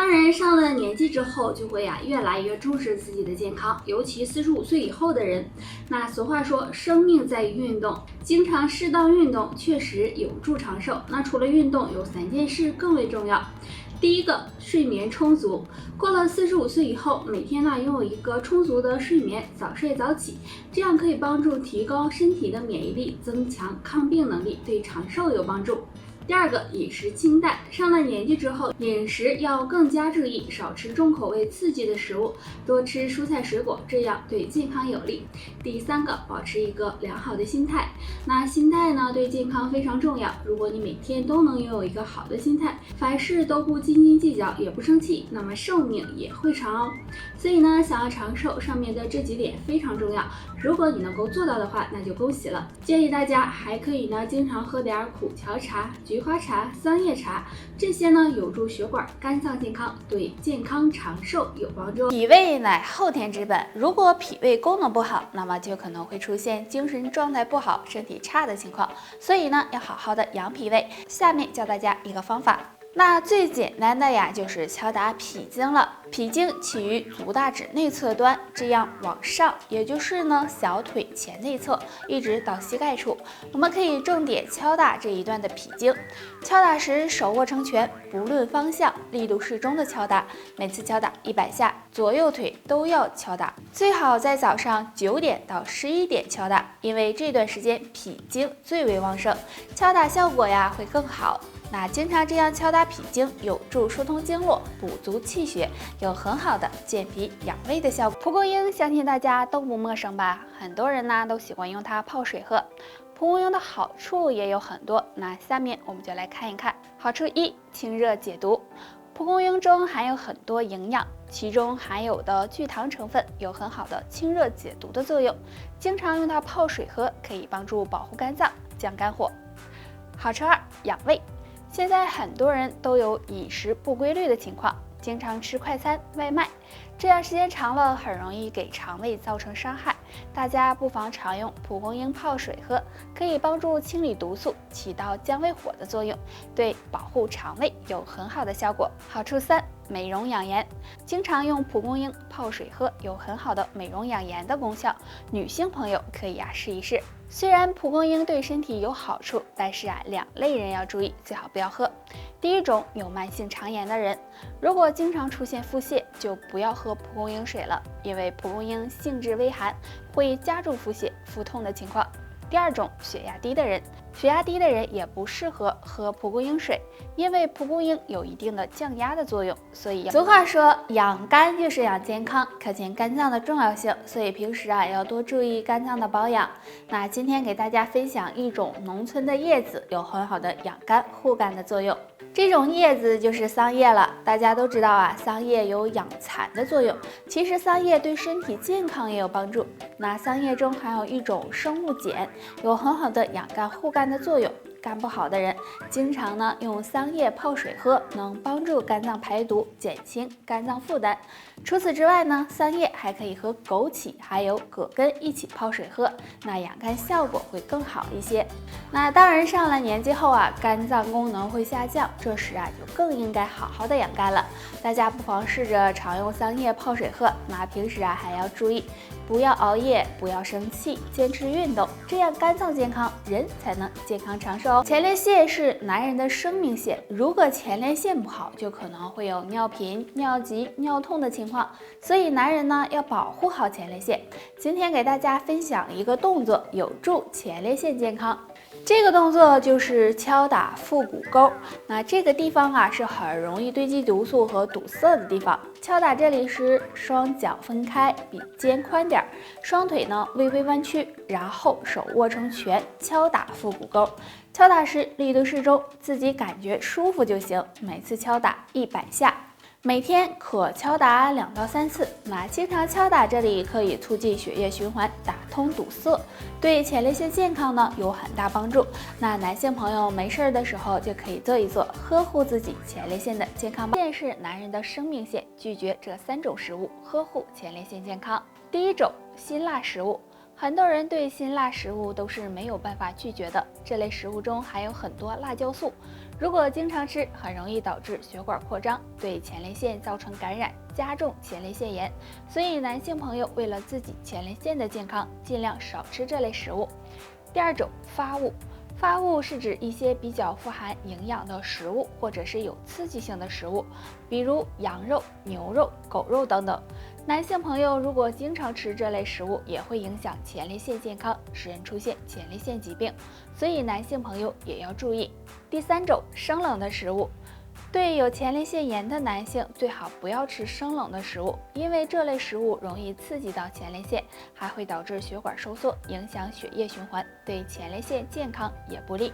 当然，上了年纪之后，就会越来越重视自己的健康，尤其45岁以后的人。那俗话说，生命在于运动，经常适当运动确实有助长寿。那除了运动，有3件事更为重要。第一个，睡眠充足。过了45岁以后，每天拥有一个充足的睡眠，早睡早起，这样可以帮助提高身体的免疫力，增强抗病能力，对长寿有帮助。第二个，饮食清淡。上了年纪之后，饮食要更加注意，少吃重口味刺激的食物，多吃蔬菜水果，这样对健康有利。第三个，保持一个良好的心态。那心态呢，对健康非常重要。如果你每天都能拥有一个好的心态，凡事都不斤斤计较，也不生气，那么寿命也会长哦。所以呢，想要长寿，上面的这几点非常重要。如果你能够做到的话，那就恭喜了。建议大家还可以呢，经常喝点苦荞茶、菊花茶、桑叶茶，这些呢有助血管、肝脏健康，对健康长寿有帮助。脾胃乃后天之本，如果脾胃功能不好，那么就可能会出现精神状态不好、身体差的情况。所以呢，要好好的养脾胃。下面教大家一个方法。那最简单的就是敲打脾经了。脾经起于足大趾内侧端，这样往上，也就是呢小腿前内侧，一直到膝盖处。我们可以重点敲打这一段的脾经。敲打时手握成拳，不论方向，力度适中的敲打，每次敲打100下，左右腿都要敲打。最好在早上9点到11点敲打，因为这段时间脾经最为旺盛，敲打效果会更好。那经常这样敲打脾经，有助疏通经络，补足气血，有很好的健脾养胃的效果。蒲公英相信大家都不陌生吧？很多人呢都喜欢用它泡水喝。蒲公英的好处也有很多，那下面我们就来看一看。好处1，清热解毒。蒲公英中含有很多营养，其中含有的聚糖成分有很好的清热解毒的作用，经常用它泡水喝，可以帮助保护肝脏，降肝火。好处2，养胃。现在很多人都有饮食不规律的情况，经常吃快餐、外卖，这样时间长了很容易给肠胃造成伤害。大家不妨常用蒲公英泡水喝，可以帮助清理毒素，起到降胃火的作用，对保护肠胃有很好的效果。好处3，美容养颜。经常用蒲公英泡水喝，有很好的美容养颜的功效，女性朋友可以试一试。虽然蒲公英对身体有好处，但是2类人要注意，最好不要喝。第一种，有慢性肠炎的人，如果经常出现腹泻，就不要喝蒲公英水了，因为蒲公英性质微寒，会加重腹泻、腹痛的情况。第二种，血压低的人，血压低的人也不适合喝蒲公英水，因为蒲公英有一定的降压的作用，所以俗话说养肝就是养健康，可见肝脏的重要性，所以平时要多注意肝脏的保养。那今天给大家分享一种农村的叶子，有很好的养肝护肝的作用。这种叶子就是桑叶了。大家都知道桑叶有养残的作用，其实桑叶对身体健康也有帮助。那桑叶中含有一种生物碱，有很好的养肝护肝的作用。肝不好的人，经常用桑叶泡水喝，能帮助肝脏排毒，减轻肝脏负担。除此之外桑叶还可以和枸杞还有葛根一起泡水喝，那养肝效果会更好一些。那当然上了年纪后肝脏功能会下降，这时就更应该好好的养肝了。大家不妨试着常用桑叶泡水喝，那平时还要注意，不要熬夜，不要生气，坚持运动，这样肝脏健康，人才能健康长寿。前列腺是男人的生命线，如果前列腺不好，就可能会有尿频、尿急、尿痛的情况，所以男人要保护好前列腺。今天给大家分享一个动作，有助前列腺健康。这个动作就是敲打腹股沟，那这个地方是很容易堆积毒素和堵塞的地方。敲打这里时，双脚分开，比肩宽点，双腿微微弯曲，然后手握成拳，敲打腹股沟。敲打时力度适中，自己感觉舒服就行。每次敲打100下。每天可敲打2到3次，那经常敲打这里可以促进血液循环，打通堵塞，对前列腺健康有很大帮助。那男性朋友没事的时候就可以做一做，呵护自己前列腺的健康。前列腺是男人的生命线，拒绝这3种食物，呵护前列腺健康。第一种，辛辣食物。很多人对辛辣食物都是没有办法拒绝的，这类食物中含有很多辣椒素，如果经常吃，很容易导致血管扩张，对前列腺造成感染，加重前列腺炎。所以男性朋友为了自己前列腺的健康，尽量少吃这类食物。第二种，发物。发物是指一些比较富含营养的食物，或者是有刺激性的食物，比如羊肉、牛肉、狗肉等等。男性朋友如果经常吃这类食物，也会影响前列腺健康，使人出现前列腺疾病，所以男性朋友也要注意。第三种，生冷的食物。对有前列腺炎的男性，最好不要吃生冷的食物，因为这类食物容易刺激到前列腺，还会导致血管收缩，影响血液循环，对前列腺健康也不利。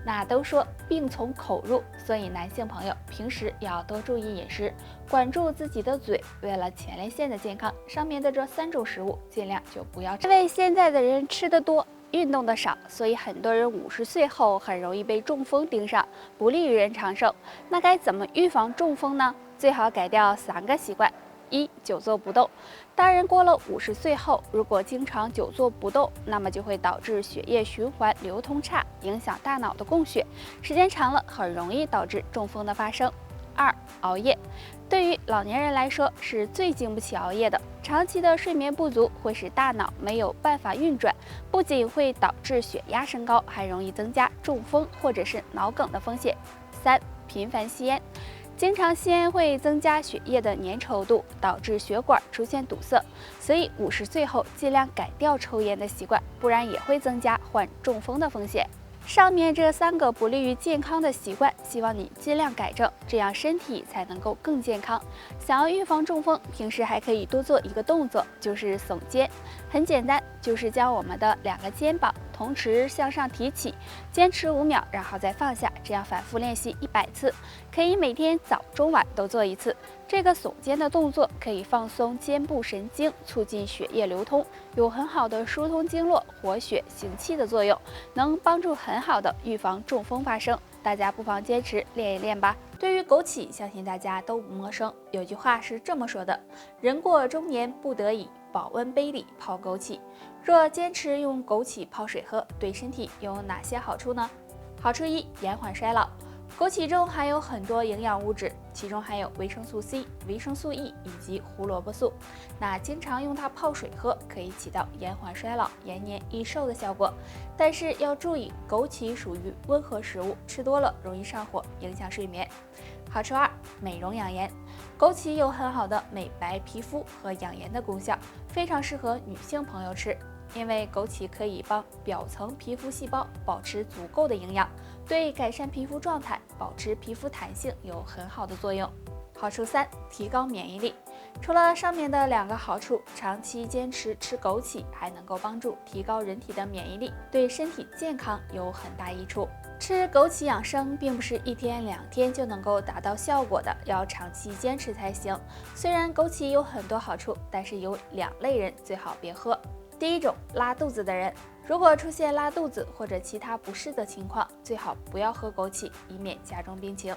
那都说病从口入，所以男性朋友平时要多注意饮食，管住自己的嘴。为了前列腺的健康，上面的这3种食物尽量就不要吃。因为现在的人吃得多，运动的少，所以很多人50岁后很容易被中风盯上，不利于人长寿。那该怎么预防中风呢？最好改掉3个习惯。1. 久坐不动。当人过了50岁后，如果经常久坐不动，那么就会导致血液循环流通差，影响大脑的供血，时间长了很容易导致中风的发生。2. 熬夜。对于老年人来说，是最经不起熬夜的。长期的睡眠不足会使大脑没有办法运转，不仅会导致血压升高，还容易增加中风或者是脑梗的风险。3. 频繁吸烟。经常吸烟会增加血液的粘稠度，导致血管出现堵塞，所以50岁后尽量改掉抽烟的习惯，不然也会增加患中风的风险。上面这3个不利于健康的习惯，希望你尽量改正，这样身体才能够更健康。想要预防中风，平时还可以多做一个动作，就是耸肩。很简单，就是将我们的2个肩膀同时向上提起，坚持5秒，然后再放下，这样反复练习100次，可以每天早中晚都做1次。这个耸肩的动作可以放松肩部神经，促进血液流通，有很好的疏通经络、活血行气的作用，能帮助很好的预防中风发生。大家不妨坚持练一练吧。对于枸杞，相信大家都不陌生。有句话是这么说的：人过中年不得已，保温杯里泡枸杞。若坚持用枸杞泡水喝，对身体有哪些好处呢？好处1，延缓衰老。枸杞中含有很多营养物质，其中含有维生素 C、维生素 E 以及胡萝卜素。那经常用它泡水喝，可以起到延缓衰老、延年益寿的效果。但是要注意，枸杞属于温和食物，吃多了容易上火，影响睡眠。好处2，美容养颜。枸杞有很好的美白皮肤和养颜的功效，非常适合女性朋友吃。因为枸杞可以帮表层皮肤细胞保持足够的营养，对改善皮肤状态、保持皮肤弹性有很好的作用。好处3，提高免疫力。除了上面的2个好处，长期坚持吃枸杞还能够帮助提高人体的免疫力，对身体健康有很大益处。吃枸杞养生并不是1天2天就能够达到效果的，要长期坚持才行。虽然枸杞有很多好处，但是有2类人最好别喝。第1种，拉肚子的人，如果出现拉肚子或者其他不适的情况，最好不要喝枸杞，以免加重病情。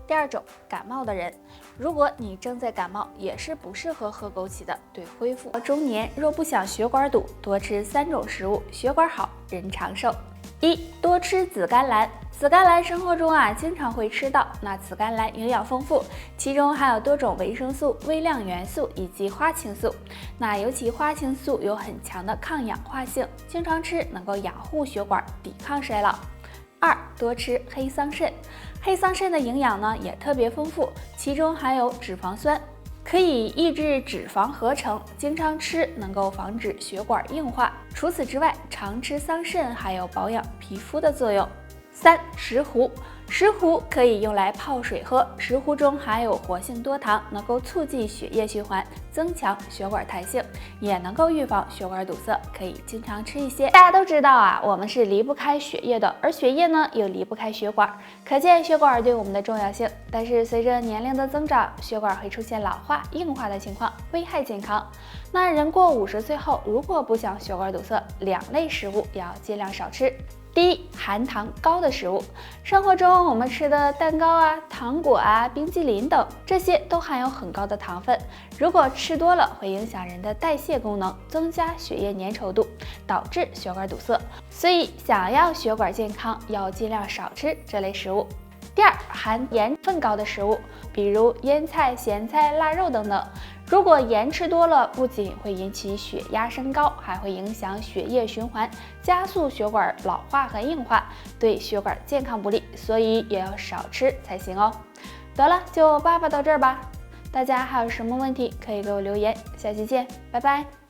第2种，感冒的人，如果你正在感冒，也是不适合喝枸杞的，对恢复。中年若不想血管堵，多吃3种食物，血管好，人长寿。1. 多吃紫甘蓝。紫甘蓝生活中经常会吃到。那紫甘蓝营养丰富，其中含有多种维生素、微量元素以及花青素。那尤其花青素有很强的抗氧化性，经常吃能够养护血管，抵抗衰老。2. 多吃黑桑葚。黑桑葚的营养呢也特别丰富，其中含有脂肪酸，可以抑制脂肪合成，经常吃能够防止血管硬化。除此之外，常吃桑葚还有保养皮肤的作用。3. 石斛。石斛可以用来泡水喝，石斛中含有活性多糖，能够促进血液循环，增强血管弹性，也能够预防血管堵塞，可以经常吃一些。大家都知道我们是离不开血液的，而血液呢又离不开血管，可见血管对我们的重要性。但是随着年龄的增长，血管会出现老化、硬化的情况，危害健康。那人过50岁后，如果不想血管堵塞，2类食物要尽量少吃。第一，含糖高的食物。生活中我们吃的蛋糕啊、糖果啊、冰激凌等，这些都含有很高的糖分。如果吃多了，会影响人的代谢功能，增加血液粘稠度，导致血管堵塞。所以，想要血管健康，要尽量少吃这类食物。第二，含盐分高的食物，比如腌菜、咸菜、腊肉等等。如果盐吃多了，不仅会引起血压升高，还会影响血液循环，加速血管老化和硬化，对血管健康不利，所以也要少吃才行哦。得了，就叭叭到这儿吧。大家还有什么问题可以给我留言，下期见，拜拜。